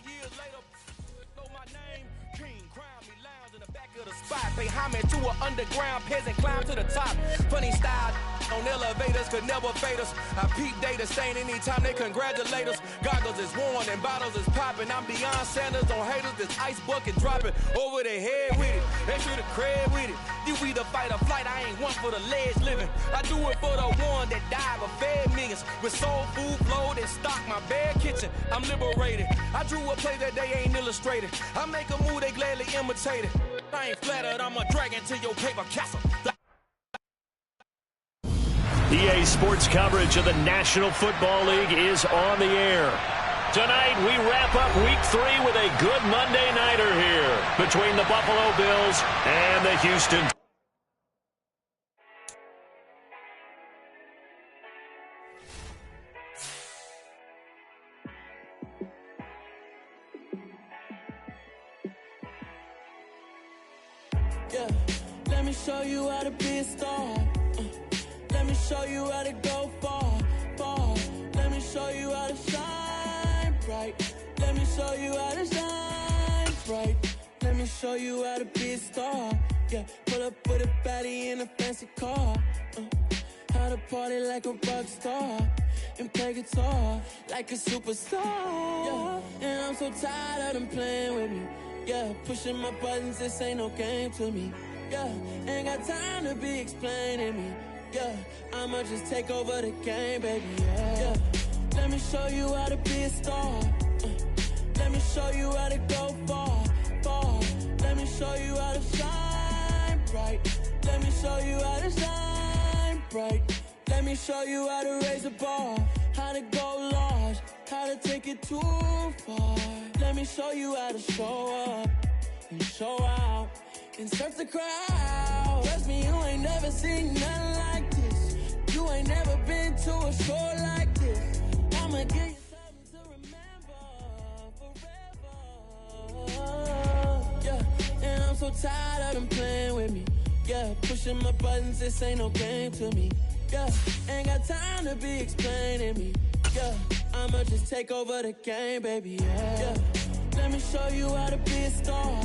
years later, know my name. King, crown me, lounge in the back of the spot. Pay homage to an underground peasant, climb to the top. Funny style on elevators could never fade us. I peep data stain anytime they congratulate us. Goggles is worn and bottles is popping. I'm Deion Sanders on haters, this ice bucket dropping over their head with it. They should have cred with it. You either fight or flight, I ain't one for the ledge living. I do it for the one that died but fed millions. With soul food flowed and stocked my bare kitchen. I'm liberated. I drew a play that they ain't illustrated. I make a move they gladly imitate it. I ain't flattered, I'm a dragon to your paper castle. EA Sports coverage of the National Football League is on the air. Tonight, we wrap up Week 3 with a good Monday nighter here between the Buffalo Bills and the Houston. Yeah, let me show you how to be a star. Let me show you how to go far, far. Let me show you how to shine bright. Let me show you how to shine bright. Let me show you how to be a star. Yeah, pull up with a baddie in a fancy car. How to party like a rock star and play guitar like a superstar. Yeah, and I'm so tired of them playing with me. Yeah, pushing my buttons, this ain't no game to me. Yeah, ain't got time to be explaining me. Yeah, I'ma just take over the game, baby, yeah. Let me show you how to be a star. Let me show you how to go far, far. Let me show you how to shine bright. Let me show you how to shine bright. Let me show you how to raise a bar, how to go large, how to take it too far. Let me show you how to show up and show out and surf the crowd. Trust me, you ain't never seen nothing like this. You ain't never been to a show like this. I'ma give you something to remember forever. Yeah, and I'm so tired of them playing with me. Yeah, pushing my buttons, this ain't no game to me. Yeah, ain't got time to be explaining me. Yeah, I'ma just take over the game, baby, yeah. Let me show you how to be a star.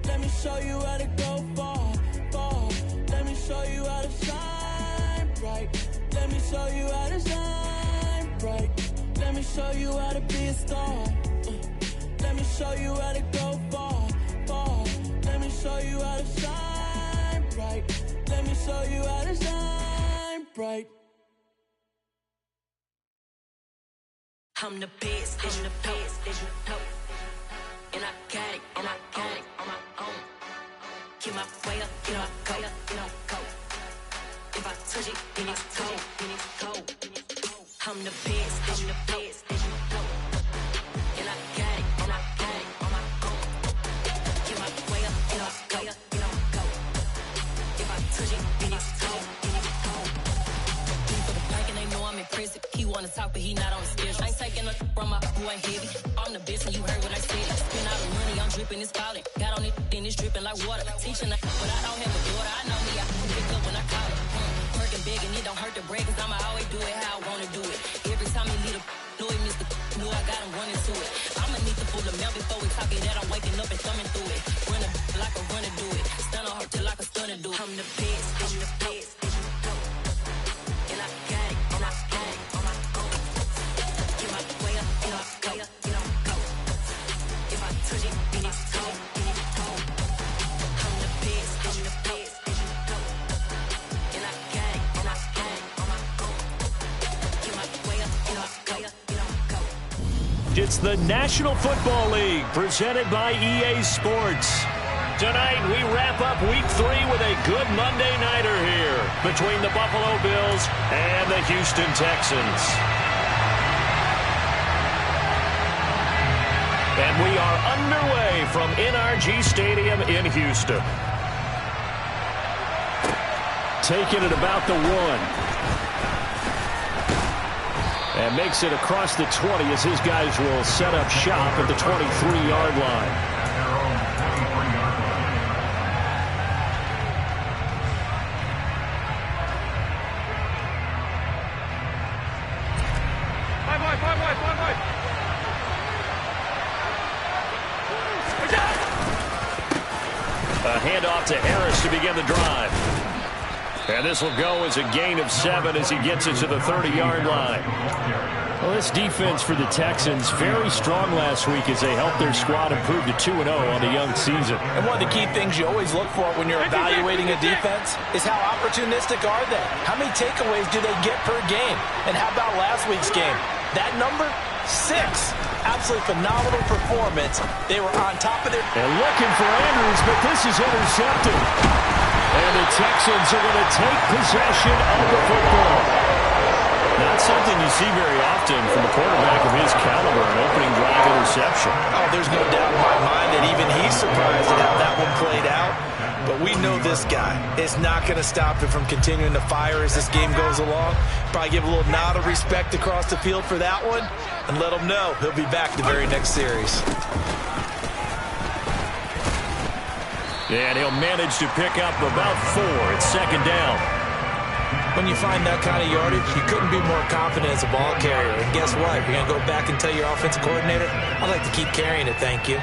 Let me show you how to go far, far. Let me show you how to shine bright. Let me show you how to shine bright. Let me show you how to be a star. Let me show you how to go far, far. Let me show you how to shine bright. Let me show you how to shine bright. I'm the best, I'm the best, and I got it, and I got it on my own. Get my way up, get my way up, get my go. If I touch it, then it's cold, then it's cold. I'm the best, I'm the best, and I got it, and I got it on my own. Get my way up, get my way up, get my go. If I touch it, then it's cold, then it's cold. For the blank and they know I'm impressive. He wanna talk, but he not on the schedule. I ain't taking no from my boy heavy. I'm the best, and you heard what I said. Spend all the money, I'm dripping, it's falling. Got on it, then it's dripping like water. Teaching, but I don't have a daughter. I know me, I can pick up when I call it. Working big, and it don't hurt to break, cause I'ma always do it how I wanna do it. Every time he lead a know he missed the know I got him running to it. I'ma need to pull the mail before we talk it that I'm waking up and thumbing through it. Run a like a runner do it. Stun on her till like a stunner do it. I'm the best, I'm the best. And I got it, and I got it on my own. Get my way up, get my way up, get my go. If I touch it, then it's cold, then it's cold. I'm the best, I'm the best. And I got it, and I got it on my own. Get my way up, get my way up, get my go. It's the National Football League presented by EA Sports. Tonight, we wrap up Week 3 with a good Monday nighter here between the Buffalo Bills and the Houston Texans. And we are underway from NRG Stadium in Houston. Taking it about the 1. And makes it across the 20 as his guys will set up shop at the 23-yard line. A handoff to Harris to begin the drive. And this will go as a gain of 7 as he gets it to the 30-yard line. Well, this defense for the Texans, very strong last week as they helped their squad improve to 2-0 on the young season. And one of the key things you always look for when you're evaluating a defense is how opportunistic are they? How many takeaways do they get per game? And how about last week's game? That number? 6. Absolutely phenomenal performance. They were on top of their... And looking for Andrews, but this is intercepted. And the Texans are going to take possession of the football. Not something you see very often from a quarterback of his caliber, an opening drive interception. Oh, there's no doubt in my mind that even he's surprised at how that one played out. But we know this guy is not going to stop him from continuing to fire as this game goes along. Probably give a little nod of respect across the field for that one and let him know he'll be back the very next series. And he'll manage to pick up about 4. It's second down. When you find that kind of yardage, you couldn't be more confident as a ball carrier. And guess what? You're going to go back and tell your offensive coordinator, I'd like to keep carrying it, thank you.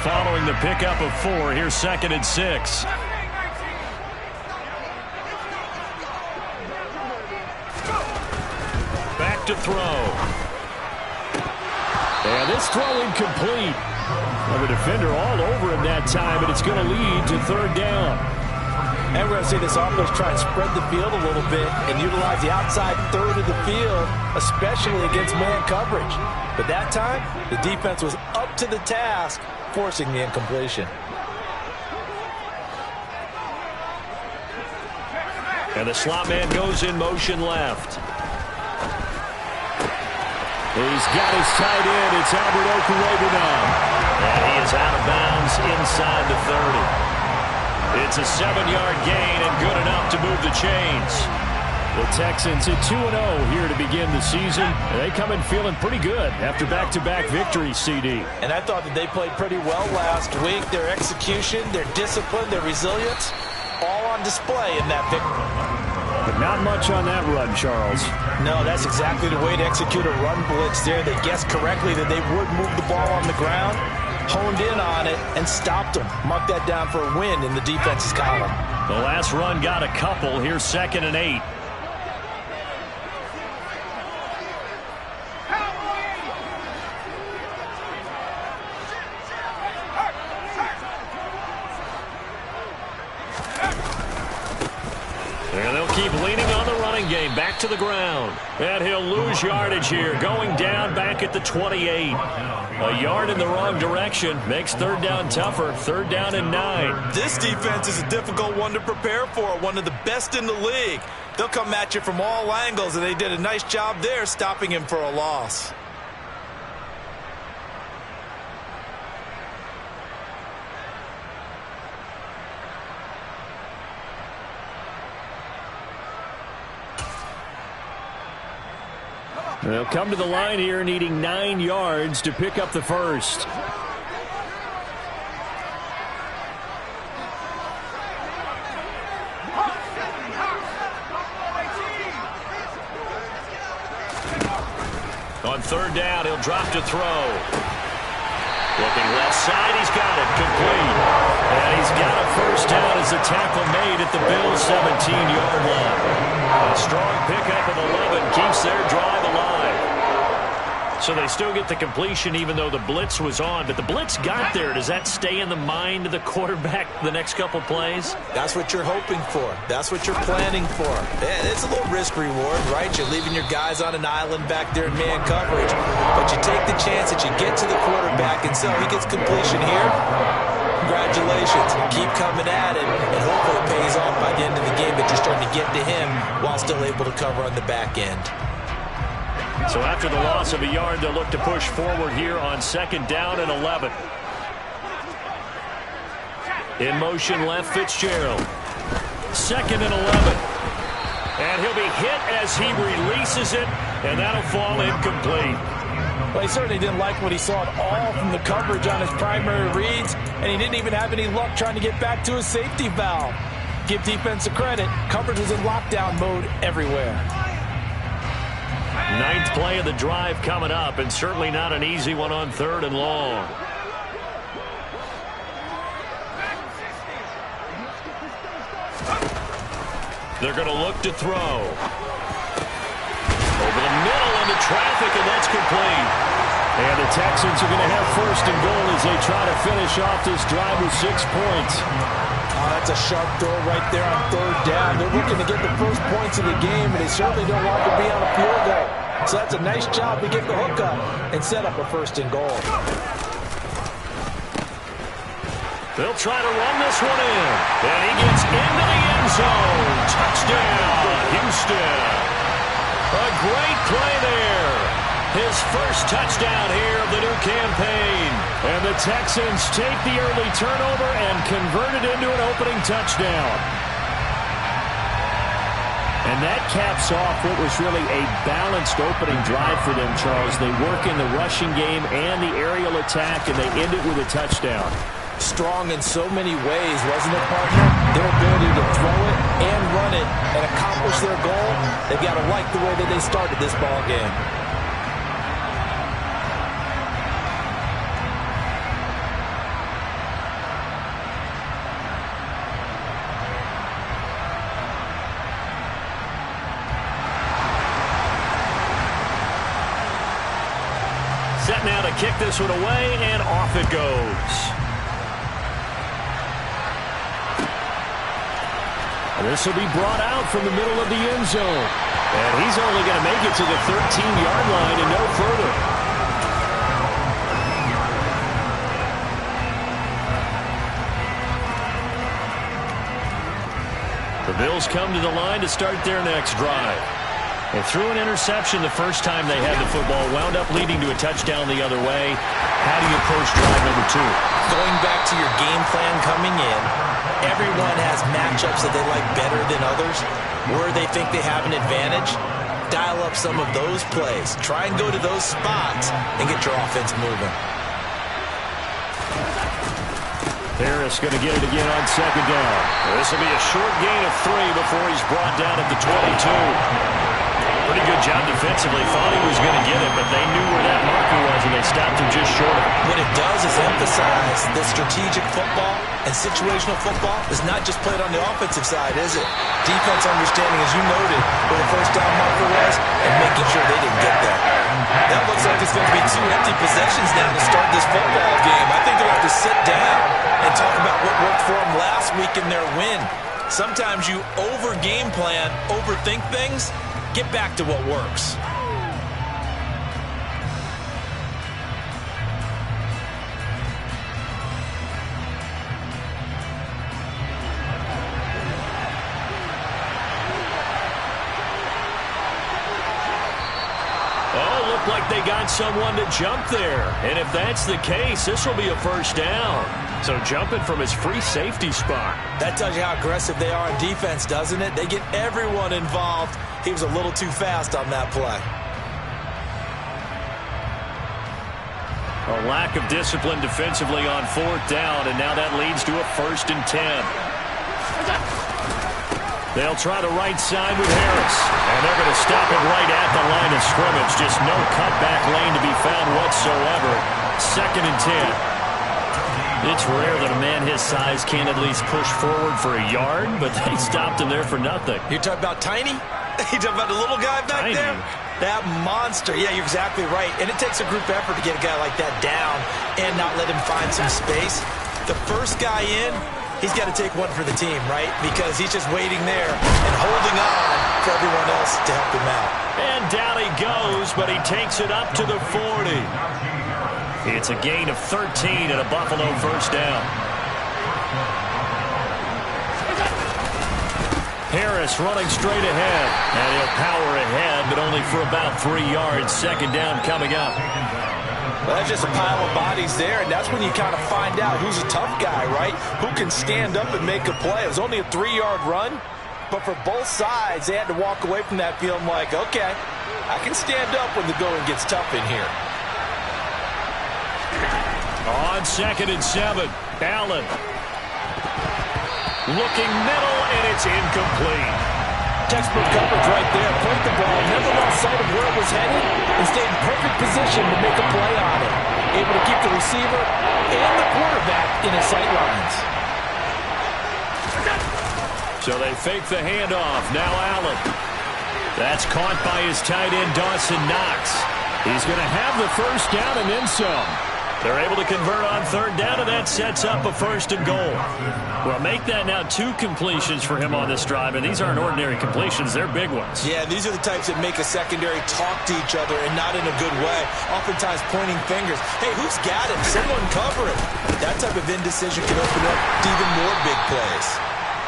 Following the pickup of 4, here's second and 6. Back to throw. And this throw incomplete. Well, the defender all over him that time, but it's going to lead to third down. And we're going to see this offense try and spread the field a little bit and utilize the outside third of the field, especially against man coverage. But that time, the defense was up to the task, forcing the incompletion. And the slot man goes in motion left. He's got his tight end. It's Albert Okwuegbunam now. And he is out of bounds inside the 30. It's a 7-yard gain and good enough to move the chains. The Texans at 2-0 here to begin the season. And they come in feeling pretty good after back-to-back victories, CD. And I thought that they played pretty well last week. Their execution, their discipline, their resilience, all on display in that victory. But not much on that run, Charles. No, that's exactly the way to execute a run blitz there. They guessed correctly that they would move the ball on the ground, honed in on it, and stopped them. Mark that down for a win in the defense's column. The last run got a couple. Here's second and 8. And they'll keep leaning on the running game. Back to the ground. And he'll lose yardage here. Going down back at the 28. A yard in the wrong direction. Makes third down tougher. Third down and 9. This defense is a difficult one to prepare for. One of the best in the league. They'll come at you from all angles, and they did a nice job there stopping him for a loss. They'll come to the line here needing 9 yards to pick up the first. On third down, he'll drop to throw. Looking left side, he's got it complete. And he's got a first down as the tackle made at the Bills' 17-yard line. A strong pickup of 11 keeps their drive alive. So they still get the completion even though the blitz was on. But the blitz got there. Does that stay in the mind of the quarterback the next couple plays? That's what you're hoping for. That's what you're planning for. It's a little risk reward, right? You're leaving your guys on an island back there in man coverage. But you take the chance that you get to the quarterback, and so he gets completion here. Congratulations. Keep coming at him, and hopefully it pays off by the end of the game that you're starting to get to him while still able to cover on the back end. So after the loss of a yard, they'll look to push forward here on second down and 11. In motion left, Fitzgerald. Second and 11. And he'll be hit as he releases it, and that'll fall incomplete. Well, he certainly didn't like what he saw at all from the coverage on his primary reads, and he didn't even have any luck trying to get back to his safety valve. Give defense a credit. Coverage was in lockdown mode everywhere. Ninth play of the drive coming up, and certainly not an easy one on third and long. They're going to look to throw. Over the middle into traffic, and that's complete. And the Texans are going to have first and goal as they try to finish off this drive with 6 points. Oh, that's a sharp throw right there on third down. They're looking to get the first points of the game, and they certainly don't want to be on a field goal. So that's a nice job to get the hook up and set up a first and goal. They'll try to run this one in. And he gets into the end zone. Touchdown, Houston. A great play there. His first touchdown here of the new campaign. And the Texans take the early turnover and convert it into an opening touchdown. And that caps off what was really a balanced opening drive for them, Charles. They work in the rushing game and the aerial attack, and they end it with a touchdown. Strong in so many ways, wasn't it, partner? Their ability to throw it and run it and accomplish their goal, they've got to like the way that they started this ball game. Set now to kick this one away, and off it goes. This will be brought out from the middle of the end zone. And he's only going to make it to the 13-yard line and no further. The Bills come to the line to start their next drive. They threw an interception the first time they had the football, wound up leading to a touchdown the other way. How do you approach drive number 2? Going back to your game plan coming in, everyone has matchups that they like better than others, where they think they have an advantage. Dial up some of those plays. Try and go to those spots and get your offense moving. Harris going to get it again on second down. This will be a short gain of 3 before he's brought down at the 22. Pretty good job defensively. Thought he was going to get it, but they knew where that marker was, and they stopped him just short of it. What it does is emphasize that strategic football and situational football is not just played on the offensive side, is it? Defense understanding, as you noted, where the first down marker was and making sure they didn't get there. That looks like it's going to be 2 empty possessions now to start this football game. I think they'll have to sit down and talk about what worked for them last week in their win. Sometimes you over-game plan, overthink things. Get back to what works. Oh, looked like they got someone to jump there. And if that's the case, this will be a first down. So jumping from his free safety spot. That tells you how aggressive they are on defense, doesn't it? They get everyone involved. He was a little too fast on that play. A lack of discipline defensively on 4th down, and now that leads to a 1st and 10. They'll try the right side with Harris, and they're going to stop it right at the line of scrimmage. Just no cutback lane to be found whatsoever. 2nd and 10. It's rare that a man his size can't at least push forward for a yard, but they stopped him there for nothing. You're talking about Tiny? You talking about the little guy back there? That monster. Yeah, you're exactly right. And it takes a group effort to get a guy like that down and not let him find some space. The first guy in, he's got to take one for the team, right? Because he's just waiting there and holding on for everyone else to help him out. And down he goes, but he takes it up to the 40. It's a gain of 13 and a Buffalo first down. Harris running straight ahead, and he'll power ahead, but only for about 3 yards. 2nd down coming up. Well, that's just a pile of bodies there, and that's when you kind of find out who's a tough guy, right? Who can stand up and make a play. It was only a 3-yard run, but for both sides, they had to walk away from that feeling like, okay, I can stand up when the going gets tough in here. On 2nd and 7, Allen. Looking middle, and it's incomplete. Textbook coverage right there. Played the ball, never lost sight of where it was headed, and stayed in perfect position to make a play on it. Able to keep the receiver and the quarterback in his sight lines. So they fake the handoff. Now Allen. That's caught by his tight end, Dawson Knox. He's going to have the first down and then some. They're able to convert on third down, and that sets up a first and goal. Well, make that now 2 completions for him on this drive, and these aren't ordinary completions. They're big ones. Yeah, these are the types that make a secondary talk to each other, and not in a good way. Oftentimes pointing fingers. Hey, who's got him? Someone cover him. That type of indecision can open up to even more big plays.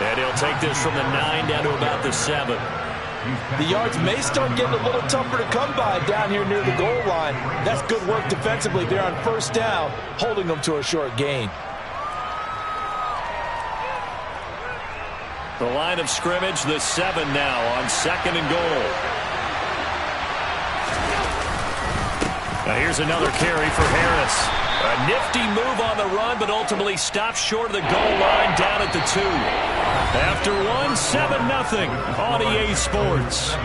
And he'll take this from the 9 down to about the 7. The yards may start getting a little tougher to come by down here near the goal line. That's good work defensively there on first down, holding them to a short gain. The line of scrimmage, the 7 now on 2nd and goal. Now here's another carry for Harris. A nifty move on the run, but ultimately stopped short of the goal line down at the 2. After 1, 7-0 on EA Sports.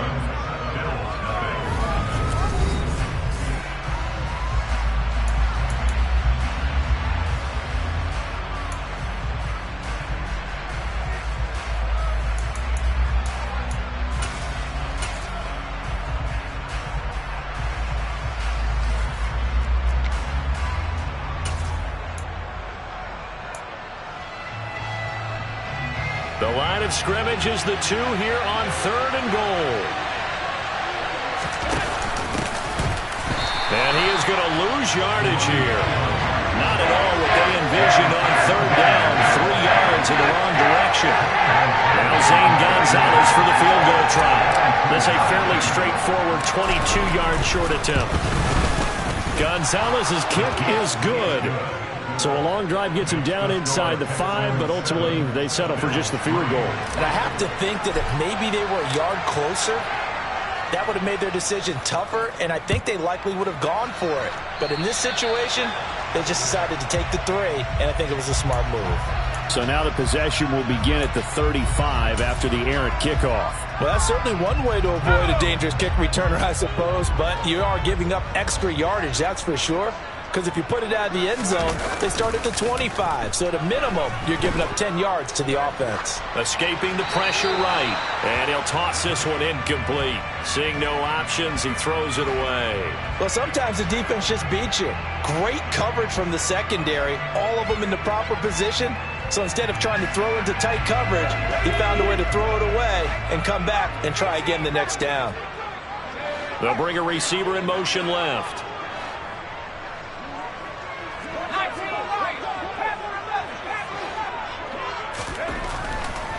The line of scrimmage is the 2 here on 3rd and goal. And he is going to lose yardage here. Not at all what they envisioned on 3rd down. 3 yards in the wrong direction. Now Zane Gonzalez for the field goal try. This a fairly straightforward 22-yard short attempt. Gonzalez's kick is good. So a long drive gets him down inside the 5, but ultimately they settle for just the field goal. And I have to think that if maybe they were a yard closer, that would have made their decision tougher, and I think they likely would have gone for it. But in this situation, they just decided to take the 3, and I think it was a smart move. So now the possession will begin at the 35 after the errant kickoff. Well, that's certainly one way to avoid a dangerous kick returner, I suppose, but you are giving up extra yardage, that's for sure. Because if you put it out of the end zone, they start at the 25. So at a minimum, you're giving up 10 yards to the offense. Escaping the pressure right. And he'll toss this one incomplete. Seeing no options, he throws it away. Well, sometimes the defense just beats you. Great coverage from the secondary. All of them in the proper position. So instead of trying to throw into tight coverage, he found a way to throw it away and come back and try again the next down. They'll bring a receiver in motion left.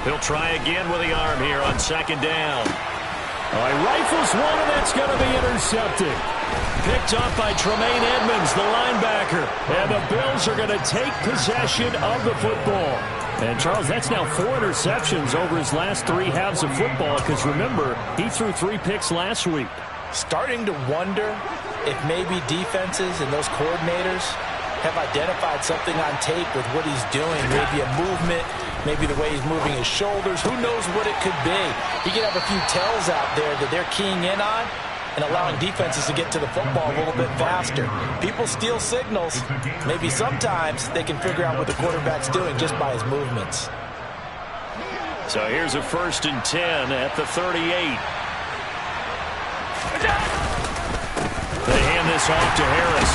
He'll try again with the arm here on 2nd down. All right, rifles one, and that's going to be intercepted. Picked up by Tremaine Edmonds, the linebacker. And the Bills are going to take possession of the football. And, Charles, that's now 4 interceptions over his last 3 halves of football, because, remember, he threw 3 picks last week. Starting to wonder if maybe defenses and those coordinators have identified something on tape with what he's doing. Maybe a movement, maybe the way he's moving his shoulders. Who knows what it could be? He could have a few tells out there that they're keying in on and allowing defenses to get to the football a little bit faster. People steal signals. Maybe sometimes they can figure out what the quarterback's doing just by his movements. So here's a 1st and 10 at the 38. They hand this off to Harris.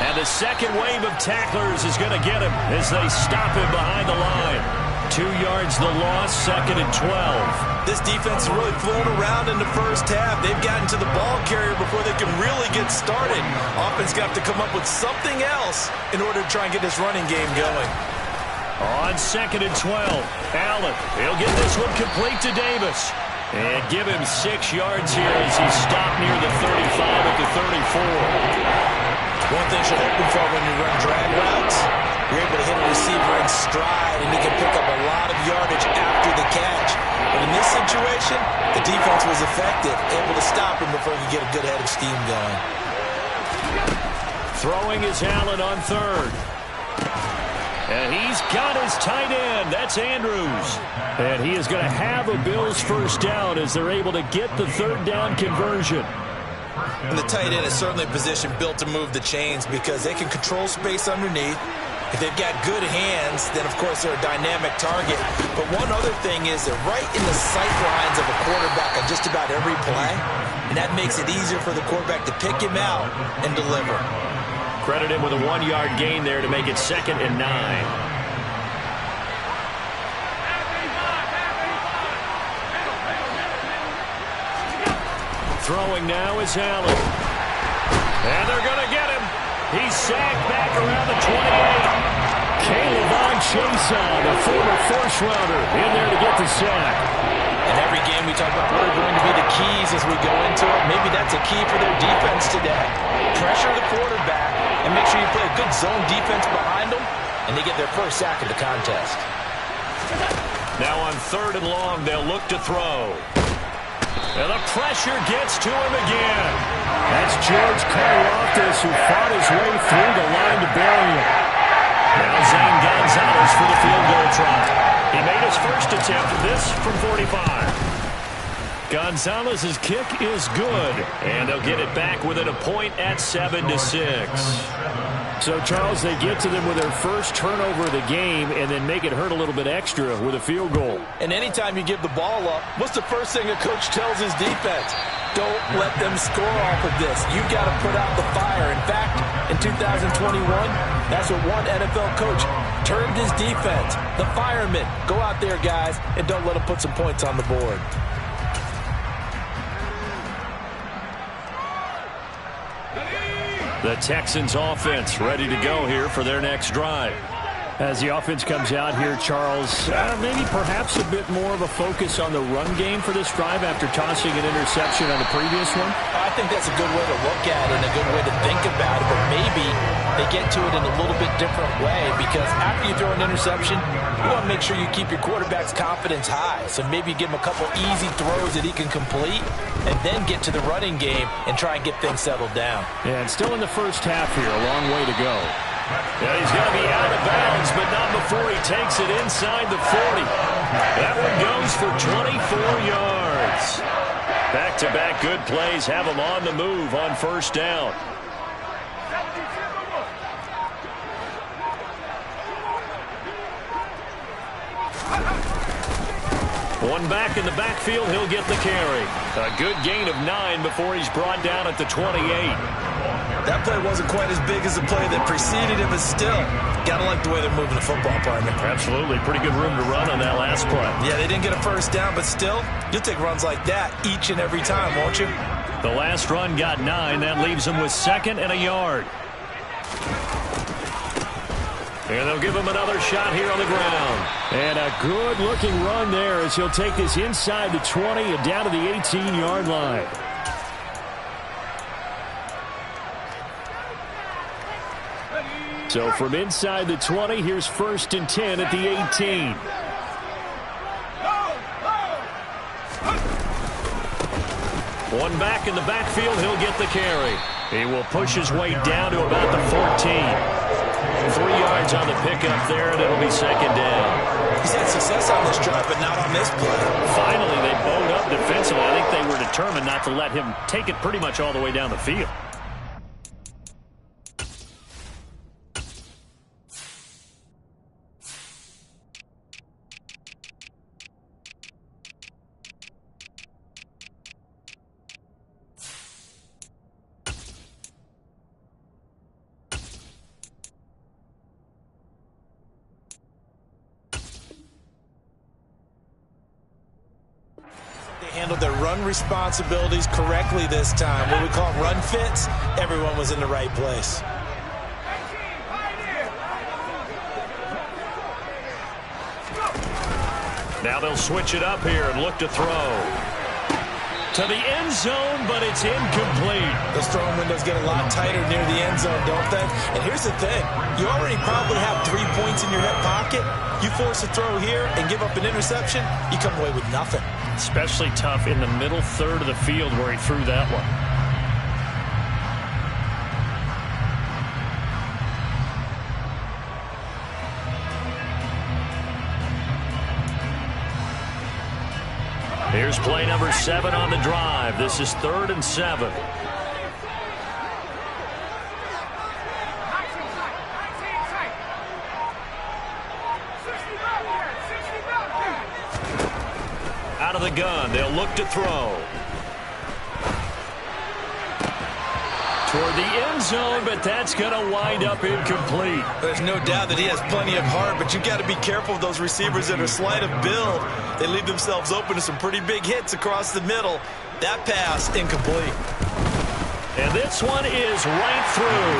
And the second wave of tacklers is going to get him as they stop him behind the line. 2 yards the loss, 2nd and 12. This defense is really flown around in the first half. They've gotten to the ball carrier before they can really get started. Offense got to come up with something else in order to try and get this running game going. On 2nd and 12, Allen, he'll get this one complete to Davis. And give him 6 yards here as he stopped near the 35 at the 34. One thing you're hoping for when you run drag routes, you're able to hit a receiver in stride, and he can pick up a lot of yardage after the catch. But in this situation, the defense was effective, able to stop him before he could get a good head of steam going. Throwing is Allen on 3rd. And he's got his tight end. That's Andrews. And he is going to have a Bills first down as they're able to get the 3rd down conversion. And the tight end is certainly a position built to move the chains because they can control space underneath. If they've got good hands, then of course they're a dynamic target. But one other thing is they're right in the sight lines of a quarterback on just about every play, and that makes it easier for the quarterback to pick him out and deliver. Credit him with a 1-yard gain there to make it 2nd and 9. Throwing now is Allen. And they're going to get him. He's sacked back around the 28. K'Lavon Chaisson, the former first-rounder, in there to get the sack. In every game we talk about what are going to be the keys as we go into it. Maybe that's a key for their defense today. Pressure the quarterback and make sure you play a good zone defense behind them, and they get their first sack of the contest. Now on 3rd and long, they'll look to throw. And the pressure gets to him again. That's George Karlaftis, who fought his way through the line to bury him. Now Zane Gonzalez for the field goal try. He made his first attempt, this from 45. Gonzalez's kick is good, and they'll get it back within a point at 7-6. So, Charles, they get to them with their first turnover of the game and then make it hurt a little bit extra with a field goal. And anytime you give the ball up, what's the first thing a coach tells his defense? Don't let them score off of this. You've got to put out the fire. In fact, in 2021, that's what one NFL coach termed his defense. The firemen. Go out there, guys, and don't let them put some points on the board. The Texans offense ready to go here for their next drive. As the offense comes out here, Charles, maybe perhaps a bit more of a focus on the run game for this drive after tossing an interception on the previous one? I think that's a good way to look at it and a good way to think about it, but maybe they get to it in a little bit different way because after you throw an interception, you want to make sure you keep your quarterback's confidence high. So maybe give him a couple easy throws that he can complete and then get to the running game and try and get things settled down. Yeah, and still in the first half here, a long way to go. Yeah, he's going to be out of bounds, but not before he takes it inside the 40. That one goes for 24 yards. Back-to-back good plays have him on the move on first down. One back in the backfield, he'll get the carry. A good gain of 9 before he's brought down at the 28. That play wasn't quite as big as the play that preceded it, but still, gotta like the way they're moving the football, partner. Absolutely. Pretty good room to run on that last play. Yeah, they didn't get a first down, but still, you'll take runs like that each and every time, won't you? The last run got 9. That leaves him with 2nd and a yard. And they'll give him another shot here on the ground. And a good-looking run there as he'll take this inside the 20 and down to the 18-yard line. So from inside the 20, here's 1st and 10 at the 18. One back in the backfield, he'll get the carry. He will push his way down to about the 14. 3 yards on the pickup there, and it'll be 2nd down. He's had success on this drive, but not on this play. Finally, they bowed up defensively. I think they were determined not to let him take it pretty much all the way down the field. Handled their run responsibilities correctly this time. What we call run fits, everyone was in the right place. Now they'll switch it up here and look to throw. To the end zone, but it's incomplete. Those throwing windows get a lot tighter near the end zone, don't they? And here's the thing. You already probably have 3 points in your hip pocket. You force a throw here and give up an interception, you come away with nothing. Especially tough in the middle third of the field where he threw that one. Here's play number 7 on the drive. This is 3rd and 7. of the gun. They'll look to throw. Toward the end zone, but that's going to wind up incomplete. There's no doubt that he has plenty of heart, but you've got to be careful of those receivers that are slight of build. They leave themselves open to some pretty big hits across the middle. That pass, incomplete. And this one is right through.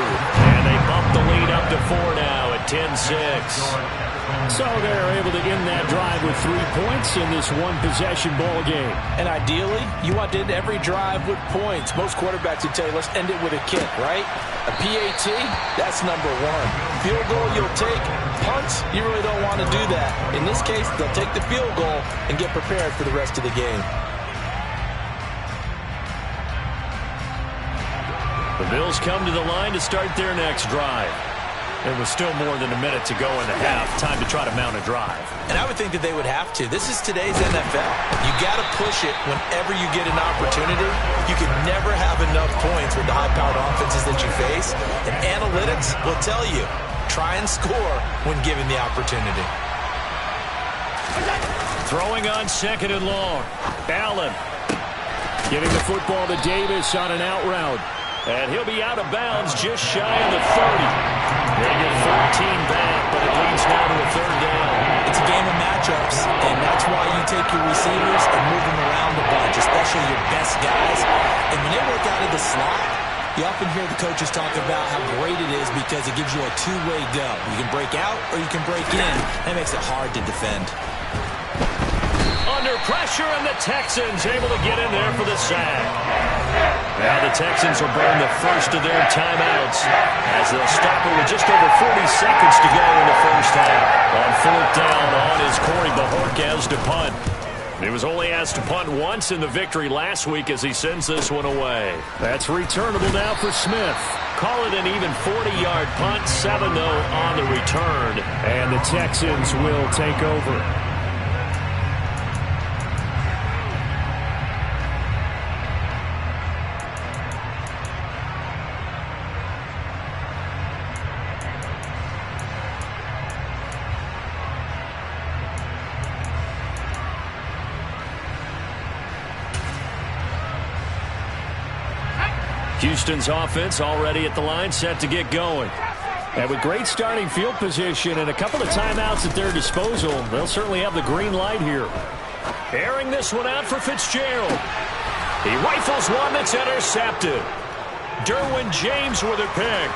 And they bump the lead up to 4 now at 10-6. So they're able to end that drive with 3 points in this one-possession ball game. And ideally, you want to end every drive with points. Most quarterbacks would tell you, let's end it with a kick, right? A PAT, that's number one. Field goal you'll take. Punts, you really don't want to do that. In this case, they'll take the field goal and get prepared for the rest of the game. The Bills come to the line to start their next drive. There was still more than a minute to go in the half. Time to try to mount a drive. And I would think that they would have to. This is today's NFL. You got to push it whenever you get an opportunity. You can never have enough points with the high-powered offenses that you face. And analytics will tell you, try and score when given the opportunity. Throwing on 2nd and long. Allen Getting the football to Davis on an out route. And he'll be out of bounds just shy of the 30. They get 13 back, but it leads now to a 3rd down. It's a game of matchups, and that's why you take your receivers and move them around a bunch, especially your best guys. And when they work out of the slot, you often hear the coaches talk about how great it is because it gives you a two-way go. You can break out or you can break in. That makes it hard to defend. Under pressure, and the Texans able to get in there for the sack. Now the Texans will burn the first of their timeouts as they'll stop it with just over 40 seconds to go in the first half. On 4th down, on is Corey Bojorquez to punt. He was only asked to punt once in the victory last week as he sends this one away. That's returnable now for Smith. Call it an even 40-yard punt, 7-0 on the return. And the Texans will take over. Houston's offense already at the line, set to get going. And with great starting field position and a couple of timeouts at their disposal, they'll certainly have the green light here. Airing this one out for Fitzgerald. He rifles one that's intercepted. Derwin James with a pick.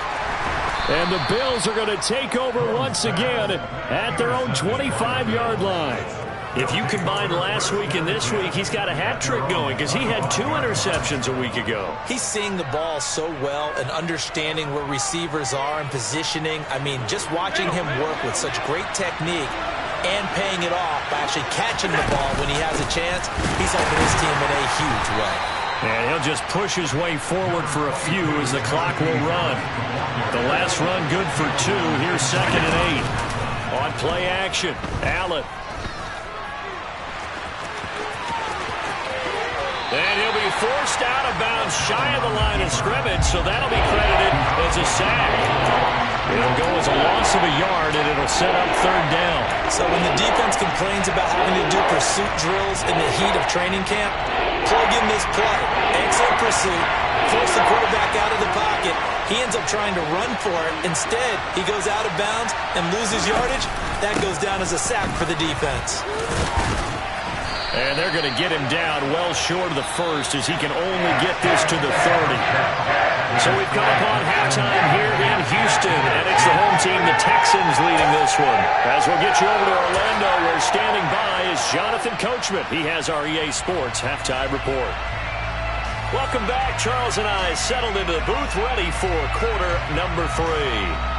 And the Bills are going to take over once again at their own 25-yard line. If you combine last week and this week, he's got a hat trick going because he had 2 interceptions a week ago. He's seeing the ball so well and understanding where receivers are and positioning. I mean, just watching him work with such great technique and paying it off by actually catching the ball when he has a chance, he's helping his team in a huge way. And he'll just push his way forward for a few as the clock will run. The last run good for 2. Here's 2nd and 8. On play action, Allen. And he'll be forced out of bounds shy of the line of scrimmage, so that'll be credited as a sack. It'll go as a loss of a yard, and it'll set up 3rd down. So when the defense complains about having to do pursuit drills in the heat of training camp, plug in this play. Excellent pursuit. Force the quarterback out of the pocket. He ends up trying to run for it. Instead, he goes out of bounds and loses yardage. That goes down as a sack for the defense. And they're going to get him down well short of the first as he can only get this to the 30. So we've come upon halftime here in Houston, and it's the home team, the Texans, leading this one. As we'll get you over to Orlando, where standing by is Jonathan Coachman. He has our EA Sports Halftime Report. Welcome back. Charles and I settled into the booth, ready for quarter number 3.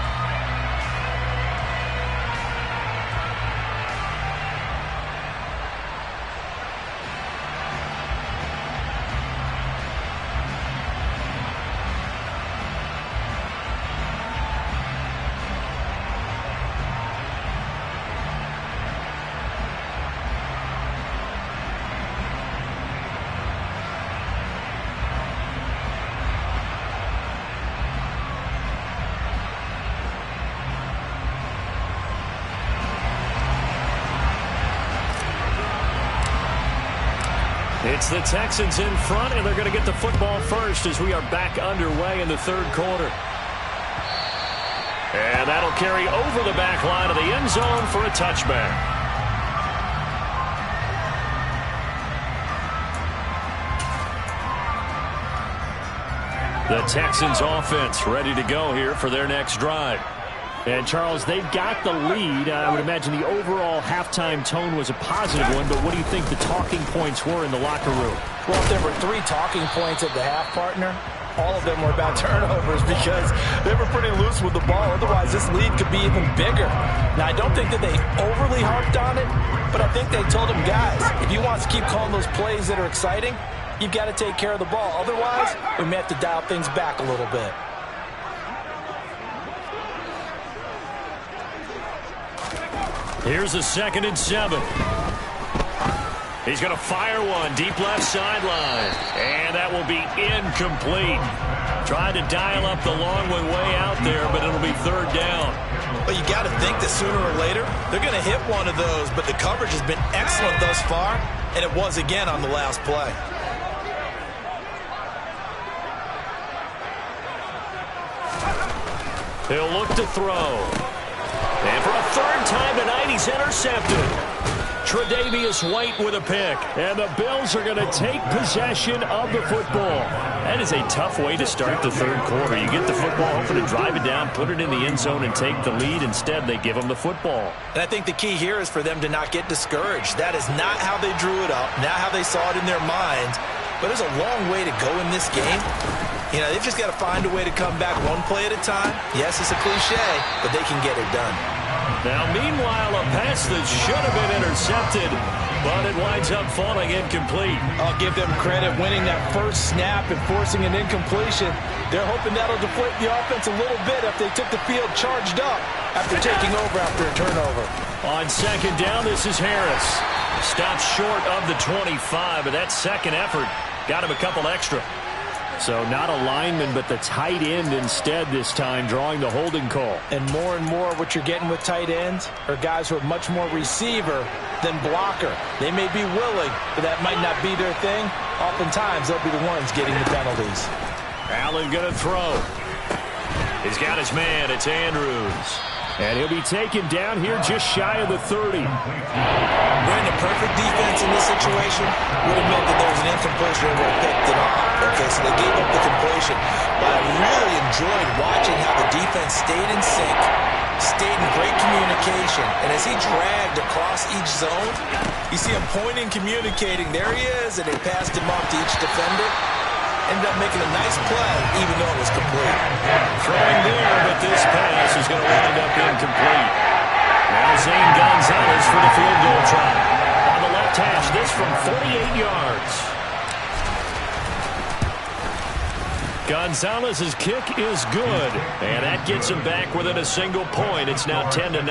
It's the Texans in front, and they're going to get the football first as we are back underway in the third quarter. And that'll carry over the back line of the end zone for a touchback. The Texans offense ready to go here for their next drive. And, Charles, they've got the lead. I would imagine the overall halftime tone was a positive one, but what do you think the talking points were in the locker room? Well, if there were 3 talking points at the half, partner, all of them were about turnovers because they were pretty loose with the ball. Otherwise, this lead could be even bigger. Now, I don't think that they overly harped on it, but I think they told them, guys, if you want to keep calling those plays that are exciting, you've got to take care of the ball. Otherwise, we may have to dial things back a little bit. Here's a 2nd and 7. He's going to fire one deep left sideline. And that will be incomplete. Tried to dial up the long one way out there, but it'll be 3rd down. But you got to think that sooner or later, they're going to hit one of those. But the coverage has been excellent thus far, and it was again on the last play. He'll look to throw. And for a 3rd time tonight, he's intercepted. Tre'Davious White with a pick. And the Bills are going to take possession of the football. That is a tough way to start the third quarter. You get the football, hoping to drive it down, put it in the end zone, and take the lead. Instead, they give them the football. And I think the key here is for them to not get discouraged. That is not how they drew it up, not how they saw it in their minds. But there's a long way to go in this game. You know, they've just got to find a way to come back one play at a time. Yes, it's a cliche, but they can get it done. Now, meanwhile, a pass that should have been intercepted, but it winds up falling incomplete. I'll give them credit winning that first snap and forcing an incompletion. They're hoping that'll deflate the offense a little bit if they took the field charged up after taking over after a turnover. On 2nd down, this is Harris. Stopped short of the 25, but that second effort got him a couple extra. So not a lineman, but the tight end instead this time, drawing the holding call. And more what you're getting with tight ends are guys who are much more receiver than blocker. They may be willing, but that might not be their thing. Oftentimes, they'll be the ones getting the penalties. Allen going to throw. He's got his man. It's Andrews. And he'll be taken down here just shy of the 30. Running a perfect defense in this situation would have meant that there was an incompletion and would have picked it off. Okay, so they gave up the completion. But I really enjoyed watching how the defense stayed in sync, stayed in great communication. And as he dragged across each zone, you see him pointing, communicating. There he is, and they passed him off to each defender. Ended up making a nice play, even though it was complete. Throwing there, but this pass is going to wind up incomplete. Now Zane Gonzalez for the field goal try. On the left hash, this from 48 yards. Gonzalez's kick is good, and that gets him back within a single point. It's now 10-9.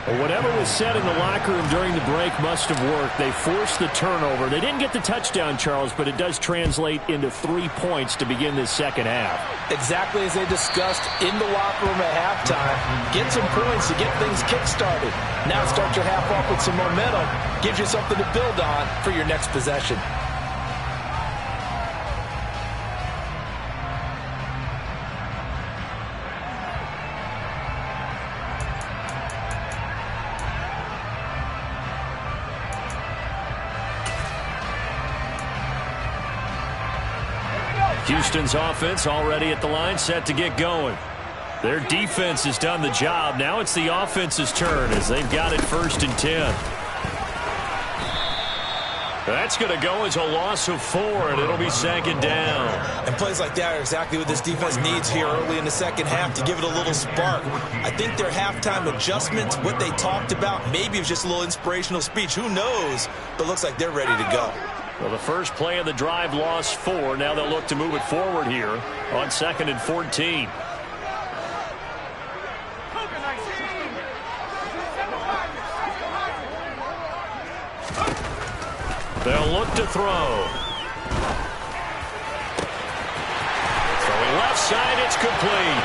Well, whatever was said in the locker room during the break must have worked. They forced the turnover. They didn't get the touchdown, Charles, but it does translate into 3 points to begin this second half. Exactly as they discussed in the locker room at halftime. Get some points to get things kick-started. Now start your half off with some momentum. Gives you something to build on for your next possession. Houston's offense already at the line, set to get going. Their defense has done the job. Now it's the offense's turn as they've got it 1st and 10. That's going to go as a loss of 4, and it'll be 2nd down. And plays like that are exactly what this defense needs here early in the second half to give it a little spark. I think their halftime adjustment, what they talked about, maybe it was just a little inspirational speech. Who knows? But looks like they're ready to go. Well, the first play of the drive lost 4. Now they'll look to move it forward here on 2nd and 14. They'll look to throw. Throwing left side, it's complete.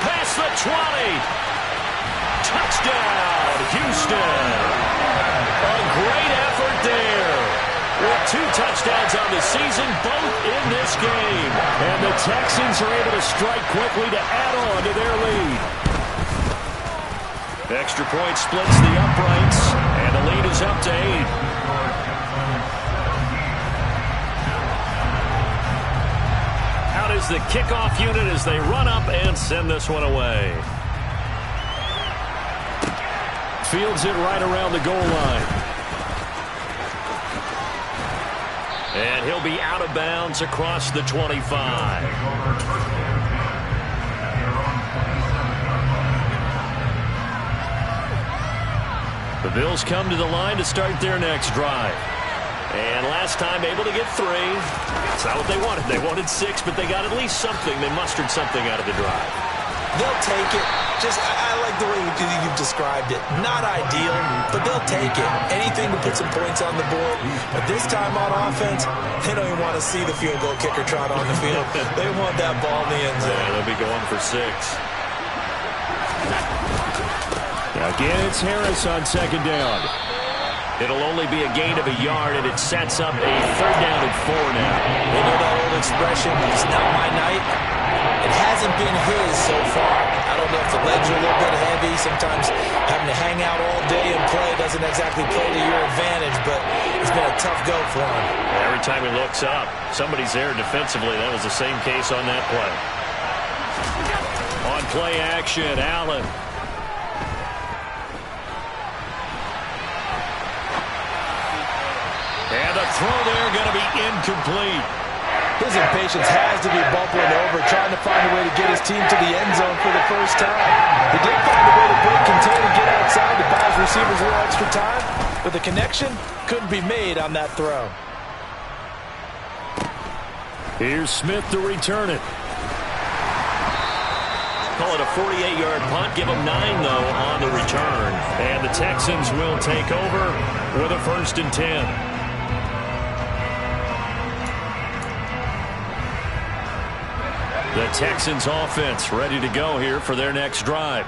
Past the 20. Touchdown, Houston. A great effort there. With 2 touchdowns on the season, both in this game. And the Texans are able to strike quickly to add on to their lead. Extra point splits the uprights, and the lead is up to 8. Out is the kickoff unit as they run up and send this one away. Fields it right around the goal line. And he'll be out of bounds across the 25. The Bills come to the line to start their next drive. And last time able to get 3. That's not what they wanted. They wanted 6, but they got at least something. They mustered something out of the drive. They'll take it. I like the way you've described it. Not ideal, but they'll take it. Anything to put some points on the board. But this time on offense, they don't even want to see the field goal kicker trot on the field. They want that ball in the end zone. Yeah, they'll be going for 6. Again, it's Harris on second down. It'll only be a gain of a yard, and it sets up a 3rd down and 4 now. You know that old expression, it's not my night? It hasn't been his so far. I don't know if the legs are a little bit heavy. Sometimes having to hang out all day and play doesn't exactly play to your advantage, but it's been a tough go for him. Every time he looks up, somebody's there defensively. That was the same case on that play. On play action, Allen. And the throw there going to be incomplete. His impatience has to be bubbling over, trying to find a way to get his team to the end zone for the first time. He did find a way to break contain and get outside to buy his receivers a little extra time, but the connection couldn't be made on that throw. Here's Smith to return it. Call it a 48-yard punt. Give them 9, though, on the return. And the Texans will take over with a 1st and 10. The Texans offense ready to go here for their next drive.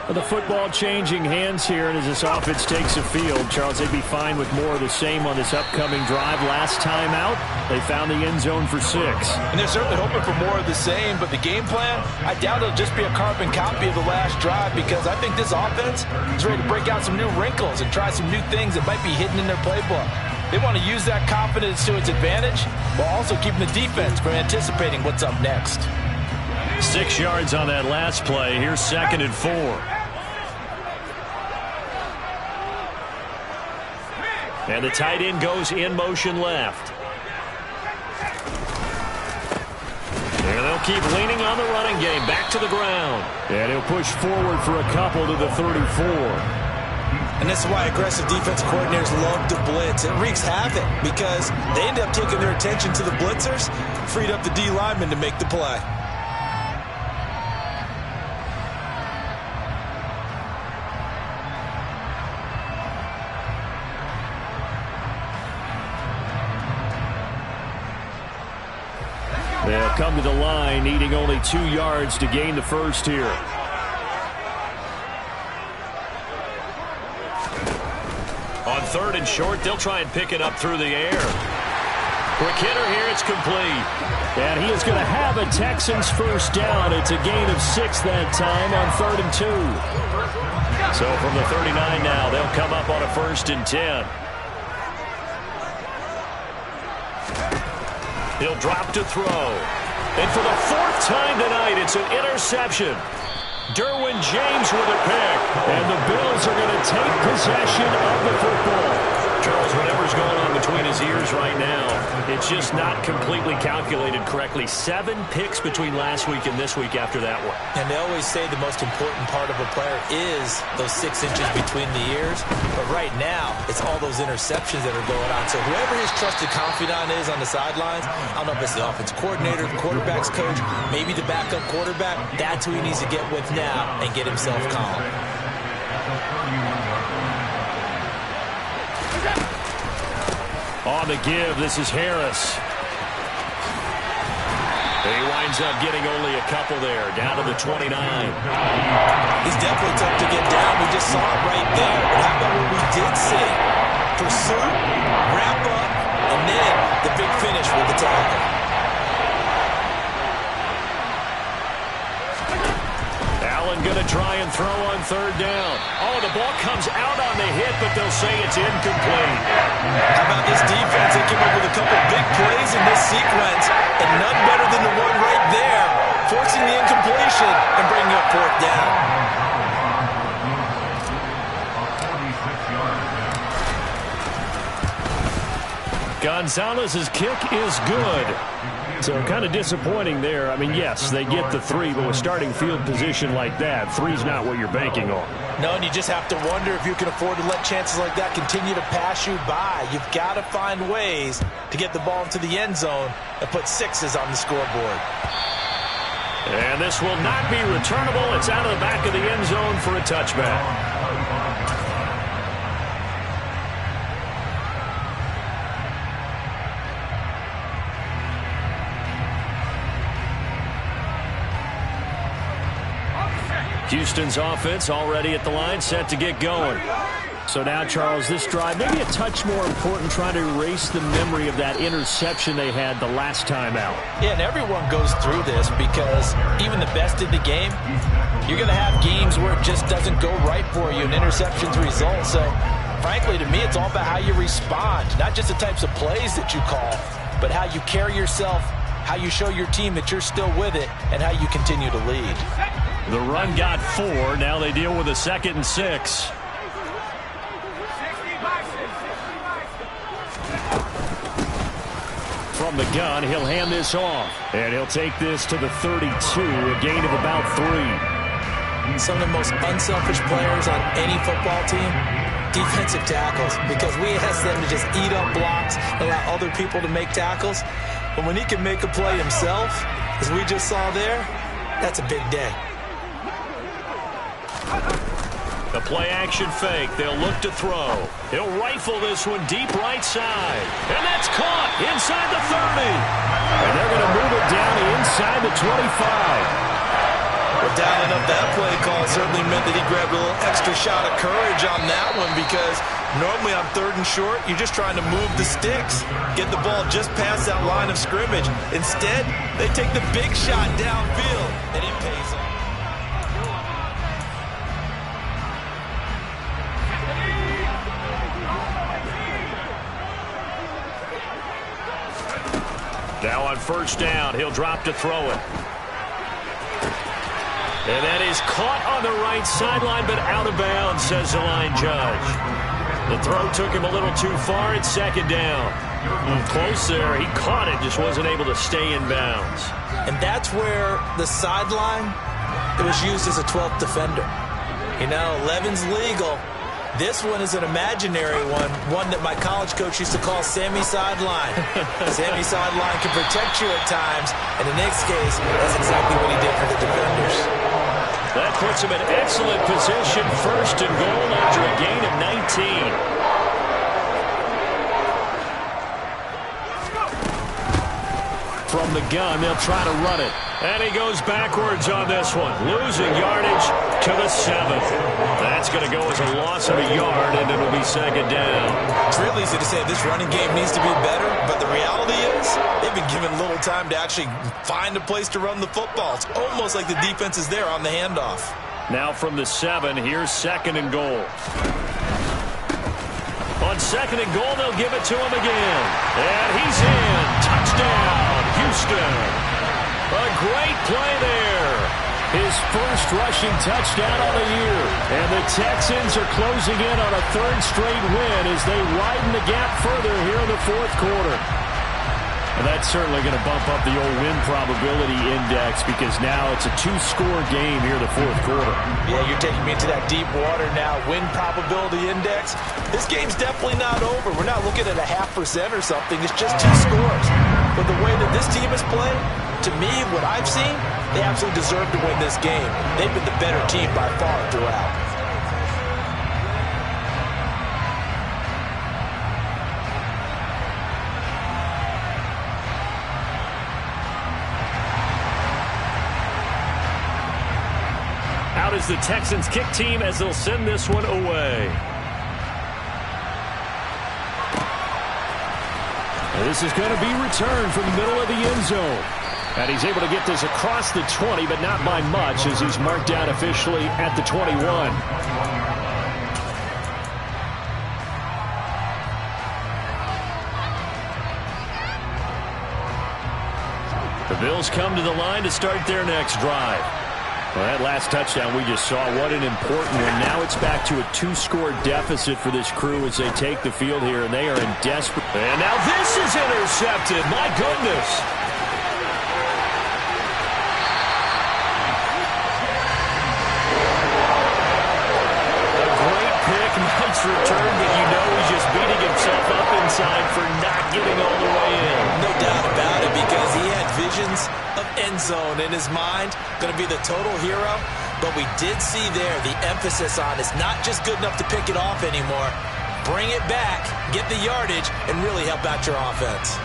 The football changing hands here, and as this offense takes the field, Charles, they'd be fine with more of the same on this upcoming drive. Last time out, they found the end zone for 6. And they're certainly hoping for more of the same, but the game plan, I doubt it'll just be a carbon copy of the last drive, because I think this offense is ready to break out some new wrinkles and try some new things that might be hidden in their playbook. They want to use that confidence to its advantage while also keeping the defense from anticipating what's up next. 6 yards on that last play. Here's 2nd and 4. And the tight end goes in motion left. And they'll keep leaning on the running game. Back to the ground. And he'll push forward for a couple to the 34. And this is why aggressive defensive coordinators love to blitz. It wreaks havoc because they end up taking their attention to the blitzers, freed up the D lineman to make the play. They'll come to the line, needing only 2 yards to gain the 1st here. On 3rd and short, they'll try and pick it up through the air. Quick hitter here, it's complete. And he is going to have a Texans 1st down. It's a gain of 6 that time on 3rd and 2. So from the 39 now, they'll come up on a 1st and 10. He'll drop to throw. And for the 4th time tonight, it's an interception. Derwin James with a pick. And the Bills are going to take possession of the football. Charles, whatever's going on between his ears right now, it's just not completely calculated correctly. 7 picks between last week and this week after that one. And they always say the most important part of a player is those 6 inches between the ears. But right now, it's all those interceptions that are going on. So whoever his trusted confidant is on the sidelines, I don't know if it's the offensive coordinator, the quarterback's coach, maybe the backup quarterback, that's who he needs to get with now and get himself calm. On the give, this is Harris. He winds up getting only a couple there, down to the 29. He's definitely tough to get down. We just saw it right there. But how about what we did see? Pursuit, wrap up, and then the big finish with the tackle. Allen going to try and throw on third down. Oh, the ball comes out on the hit, but they'll say it's incomplete. How about this defense? They came up with a couple big plays in this sequence, and none better than the one right there, forcing the incompletion and bringing up fourth down. Gonzalez's kick is good. So kind of disappointing there. I mean, yes, they get the 3, but with starting field position like that, 3's not what you're banking on. No, and you just have to wonder if you can afford to let chances like that continue to pass you by. You've got to find ways to get the ball into the end zone and put 6s on the scoreboard. And this will not be returnable. It's out of the back of the end zone for a touchback. Houston's offense already at the line, set to get going. So now, Charles, this drive maybe a touch more important, trying to erase the memory of that interception they had the last time out. Yeah, and everyone goes through this because even the best in the game, you're going to have games where it just doesn't go right for you and interceptions result. So, frankly, to me, it's all about how you respond, not just the types of plays that you call, but how you carry yourself, how you show your team that you're still with it, and how you continue to lead. The run got 4. Now they deal with a 2nd and 6. From the gun, he'll hand this off. And he'll take this to the 32, a gain of about 3. Some of the most unselfish players on any football team, defensive tackles, because we ask them to just eat up blocks, allow other people to make tackles. But when he can make a play himself, as we just saw there, that's a big day. The play-action fake. They'll look to throw. He'll rifle this one deep right side. And that's caught inside the 30. And they're going to move it down to inside the 25. Well, dialing up that play call certainly meant that he grabbed a little extra shot of courage on that one, because normally on 3rd and short, you're just trying to move the sticks, get the ball just past that line of scrimmage. Instead, they take the big shot downfield, and it pays off. Now on first down, he'll drop to throw it. And that is caught on the right sideline, but out of bounds, says the line judge. The throw took him a little too far. It's 2nd down. Close there. He caught it, just wasn't able to stay in bounds. And that's where the sideline, it was used as a 12th defender. You know, 11's legal. This one is an imaginary one that my college coach used to call Sammy Sideline. Sammy Sideline can protect you at times, and in this case, that's exactly what he did for the defenders. That puts him in excellent position, 1st and goal after a gain of 19. From the gun, they'll try to run it. And he goes backwards on this one, losing yardage to the 7th. That's going to go as a loss of a yard, and it'll be 2nd down. It's real easy to say this running game needs to be better, but the reality is they've been given little time to actually find a place to run the football. It's almost like the defense is there on the handoff. Now from the 7, here's 2nd and goal. On 2nd and goal, they'll give it to him again. And he's in. Touchdown, Houston. A great play there. His first rushing touchdown of the year. And the Texans are closing in on a 3rd straight win as they widen the gap further here in the 4th quarter. And that's certainly going to bump up the old win probability index, because now it's a 2-score game here in the 4th quarter. Yeah, you're taking me into that deep water now. Win probability index. This game's definitely not over. We're not looking at a 0.5% or something. It's just 2 scores. But the way that this team has played, to me, what I've seen, they absolutely deserve to win this game. They've been the better team by far throughout. Out is the Texans kick team as they'll send this one away. This is going to be returned from the middle of the end zone. And he's able to get this across the 20, but not by much, as he's marked down officially at the 21. The Bills come to the line to start their next drive. Well, that last touchdown we just saw, what an important one. Now it's back to a 2-score deficit for this crew as they take the field here, and they are in desperate... And now this is intercepted. My goodness. A great pick, nice return, but you know he's just beating himself up inside for not getting all the way in. No doubt about it, because he had visions of end zone in his mind. Going to be the total hero. But we did see there the emphasis on it's not just good enough to pick it off anymore. Bring it back, get the yardage, and really help out your offense.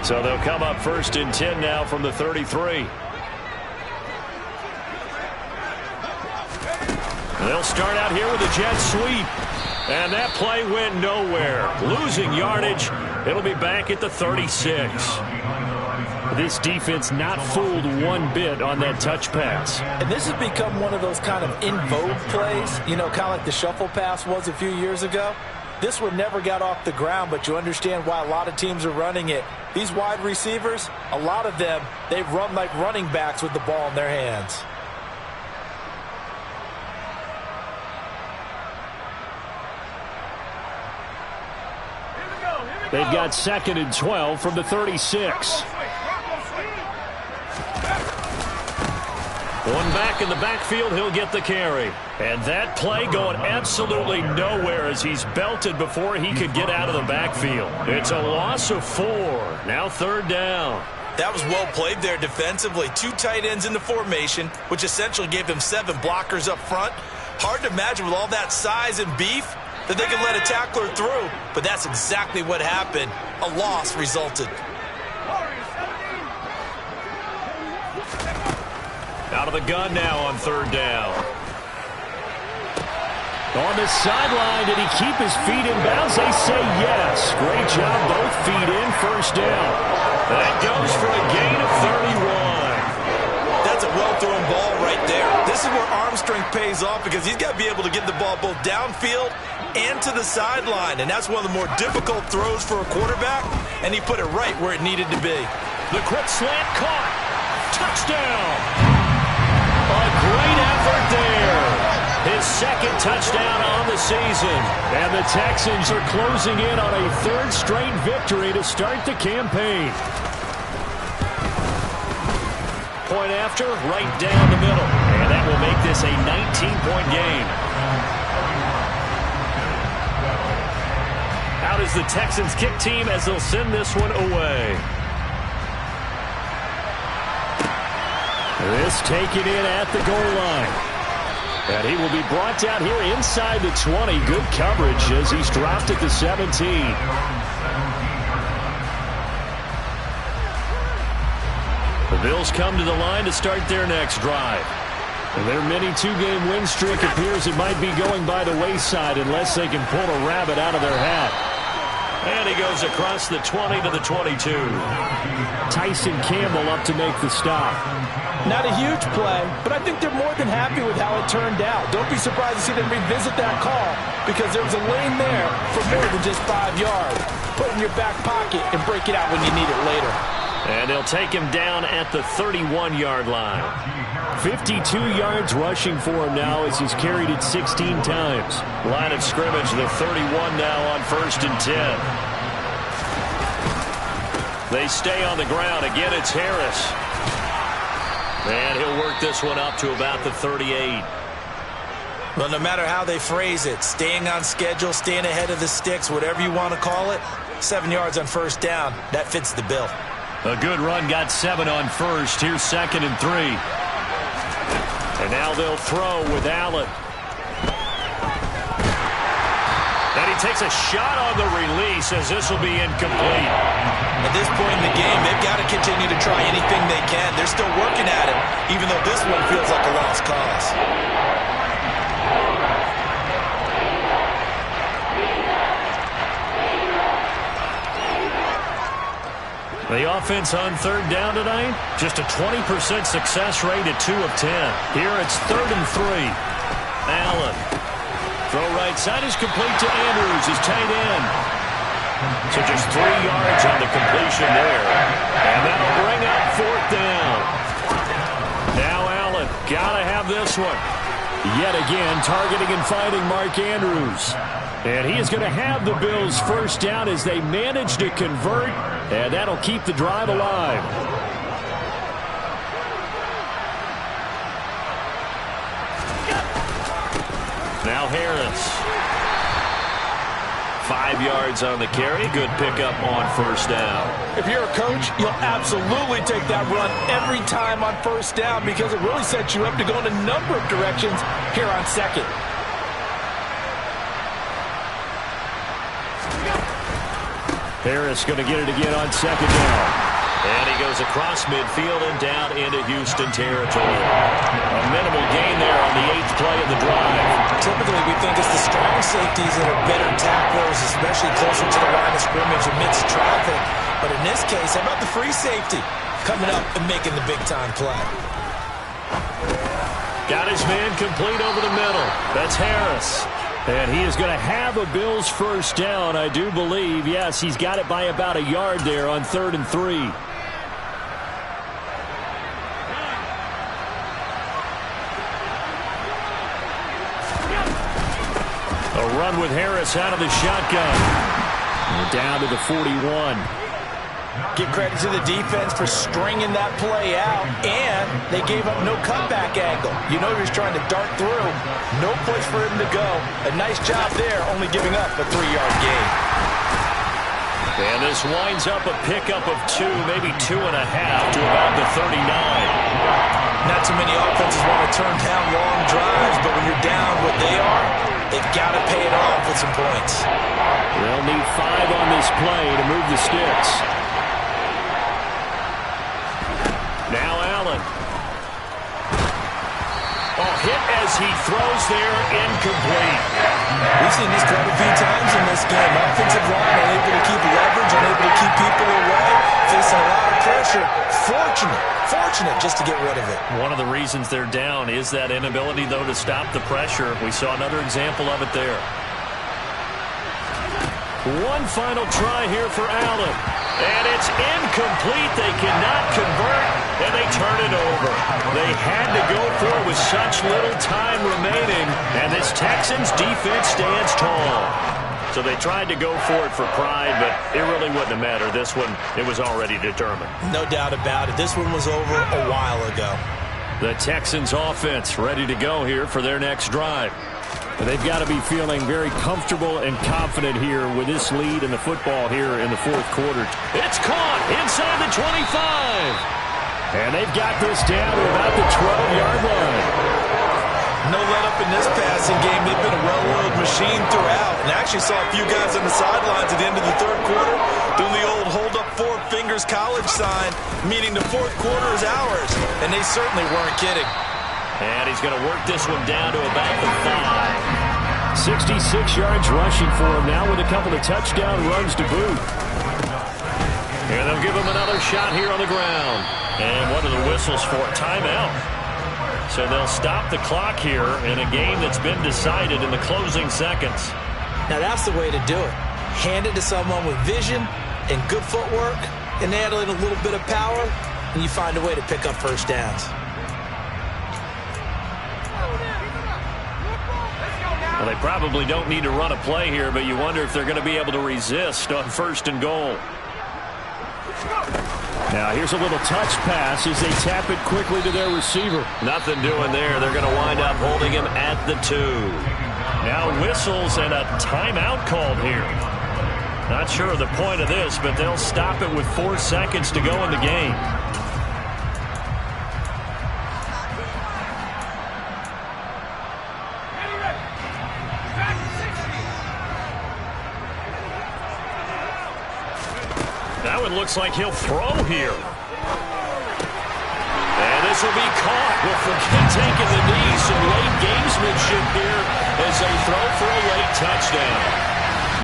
So they'll come up 1st and 10 now from the 33. They'll start out here with a jet sweep. And that play went nowhere. Losing yardage. It'll be back at the 36. This defense not fooled one bit on that touch pass. And this has become one of those kind of in vogue plays, you know, kind of like the shuffle pass was a few years ago. This one never got off the ground, but you understand why a lot of teams are running it. These wide receivers, a lot of them, they run like running backs with the ball in their hands. They've got 2nd and 12 from the 36. One back in the backfield, he'll get the carry. And that play going absolutely nowhere as he's belted before he could get out of the backfield. It's a loss of 4. Now 3rd down. That was well played there defensively. 2 tight ends in the formation, which essentially gave them 7 blockers up front. Hard to imagine with all that size and beef that they could let a tackler through. But that's exactly what happened. A loss resulted. Out of the gun now on 3rd down. On the sideline, did he keep his feet in bounds? They say yes. Great job, both feet in, 1st down. That goes for a gain of 31. That's a well-thrown ball right there. This is where arm strength pays off because he's got to be able to get the ball both downfield and to the sideline. And that's one of the more difficult throws for a quarterback, and he put it right where it needed to be. The quick slant caught. Touchdown. A great effort there. His 2nd touchdown on the season. And the Texans are closing in on a 3rd straight victory to start the campaign. Point after, right down the middle. And that will make this a 19-point game. Out is the Texans kick team as they'll send this one away. This taken in at the goal line. And he will be brought down here inside the 20. Good coverage as he's dropped at the 17. The Bills come to the line to start their next drive. And their mini 2-game win streak appears it might be going by the wayside unless they can pull a rabbit out of their hat. And he goes across the 20 to the 22. Tyson Campbell up to make the stop. Not a huge play, but I think they're more than happy with how it turned out. Don't be surprised to see them revisit that call because there was a lane there for more than just 5 yards. Put it in your back pocket and break it out when you need it later. And they'll take him down at the 31-yard line. 52 yards rushing for him now as he's carried it 16 times. Line of scrimmage, the 31 now on 1st and 10. They stay on the ground. Again, it's Harris. And he'll work this one up to about the 38. Well, no matter how they phrase it, staying on schedule, staying ahead of the sticks, whatever you want to call it, 7 yards on first down, that fits the bill. A good run got 7 on first. Here's 2nd and 3. And now they'll throw with Allen. And he takes a shot on the release as this will be incomplete. At this point in the game, they've got to continue to try anything they can. They're still working at it, even though this one feels like a lost cause. The offense on 3rd down tonight, just a 20% success rate at 2 of 10. Here it's 3rd and 3. Allen. Throw right side is complete to Andrews, his tight end. So just 3 yards on the completion there. And that'll bring up 4th down. Now Allen, gotta have this one. Yet again, targeting and finding Mark Andrews. And he is going to have the Bills' first down as they manage to convert, and that'll keep the drive alive. Now Harris. 5 yards on the carry. Good pickup on first down. If you're a coach, you'll absolutely take that run every time on first down because it really sets you up to go in a number of directions here on 2nd. Harris going to get it again on 2nd down. And he goes across midfield and down into Houston territory. A minimal gain there on the 8th play of the drive. Typically, we think it's the strong safeties that are better tacklers, especially closer to the line of scrimmage amidst traffic. But in this case, how about the free safety coming up and making the big-time play? Got his man complete over the middle. That's Harris. And he is going to have a Bills first down, I do believe. Yes, he's got it by about a yard there on 3rd and 3. A run with Harris out of the shotgun. We're down to the 41. Give credit to the defense for stringing that play out, and they gave up no cutback angle. You know he was trying to dart through. No place for him to go. A nice job there, only giving up a 3-yard gain. And this winds up a pickup of 2, maybe 2.5 to about the 39. Not too many offenses want to turn down long drives, but when you're down what they are, they've got to pay it off with some points. They'll need 5 on this play to move the sticks. Now Allen. Oh, hit as he throws there, incomplete. We've seen this quite a few times in this game. Offensive line unable to keep leverage, unable to keep people away, facing a lot of pressure. Fortunate just to get rid of it. One of the reasons they're down is that inability, though, to stop the pressure. We saw another example of it there. One final try here for Allen. And it's incomplete. They cannot convert, and they turn it over. They had to go for it with such little time remaining, and this Texans defense stands tall. So they tried to go for it for pride, but it really wouldn't have mattered. This one, it was already determined. No doubt about it. This one was over a while ago. The Texans offense ready to go here for their next drive. They've got to be feeling very comfortable and confident here with this lead in the football here in the 4th quarter. It's caught inside the 25. And they've got this down to about the 12-yard line. No let-up in this passing game. They've been a well-oiled machine throughout. And I actually saw a few guys on the sidelines at the end of the 3rd quarter doing the old hold-up 4 fingers college sign, meaning the 4th quarter is ours. And they certainly weren't kidding. And he's going to work this one down to about the 5. 66 yards rushing for him now with a couple of touchdown runs to boot. And they'll give him another shot here on the ground. And what are the whistles for? Timeout. So they'll stop the clock here in a game that's been decided in the closing seconds. Now that's the way to do it. Hand it to someone with vision and good footwork, and add in a little bit of power, and you find a way to pick up first downs. Well, they probably don't need to run a play here, but you wonder if they're going to be able to resist on 1st and goal. Now here's a little touch pass as they tap it quickly to their receiver. Nothing doing there. They're going to wind up holding him at the 2. Now whistles and a timeout called here. Not sure of the point of this, but they'll stop it with 4 seconds to go in the game. That one looks like he'll throw here. And this will be caught. We'll forget taking the knee. Some late gamesmanship here as they throw for a late touchdown.